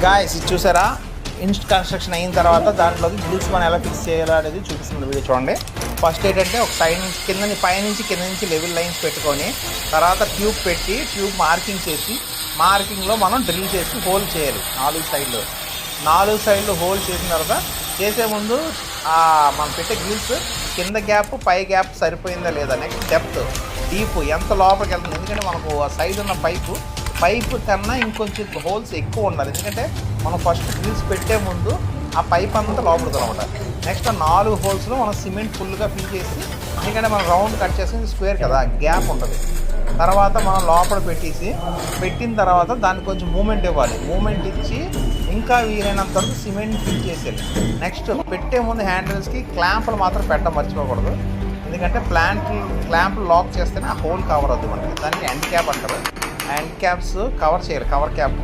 Guys ఇది చూసారా, ఇన్స్ట్ construction అయిన తర్వాత దాంట్లోకి గ్రిల్స్ మనం ఎలా ఫిక్స్ చేయాలో అనేది చూపిస్తుంది వీడియో చూడండి. ఫస్ట్ ఏంటంటే ఒక సైడ్ నుంచి కింద నుంచి లెవెల్ లైన్స్ పెట్టుకొని తర్వాత ట్యూబ్ పెట్టి ట్యూబ్ మార్కింగ్ చేసి మార్కింగ్లో మనం డ్రిల్ చేసి హోల్ చేయాలి. 4 సైడ్లు హోల్ చేసిన తర్వాత చేసే ముందు మనం పెట్టే గ్రిల్స్ కింద గ్యాప్ పై గ్యాప్ సరిపోయిందా లేదా, నెక్స్ట్ డెప్త్ డీప్ ఎంత లోపలికి వెళ్తుంది. ఎందుకంటే మనకు ఆ సైడ్ ఉన్న పైపు కన్నా ఇంకొంచెం హోల్స్ ఎక్కువ ఉండాలి. ఎందుకంటే మనం ఫస్ట్ గ్రిల్స్ పెట్టే ముందు ఆ పైప్ అంతా లోపలికి అనమాట. నెక్స్ట్ 4 హోల్స్లో మనం సిమెంట్ ఫుల్గా ఫిల్ చేసి, ఎందుకంటే మనం రౌండ్ కట్ చేసి స్క్వేర్ కదా గ్యాప్ ఉంటుంది. తర్వాత మనం లోపల పెట్టిన తర్వాత దానికి కొంచెం మూమెంట్ ఇవ్వాలి. మూమెంట్ ఇచ్చి ఇంకా వీలైనంత వరకు సిమెంట్ ఫిల్ చేసేయాలి. నెక్స్ట్ పెట్టే ముందు హ్యాండిల్స్కి క్లాంపులు మాత్రం పెట్టడం మర్చిపోకూడదు. ఎందుకంటే క్లాంపులు లాక్ చేస్తేనే ఆ హోల్ కవర్ అవుతుంది మనకి. దానికి హ్యాండ్ క్యాప్ అంటారు. హ్యాండ్ క్యాప్స్ కవర్ చేయాలి. Cover cap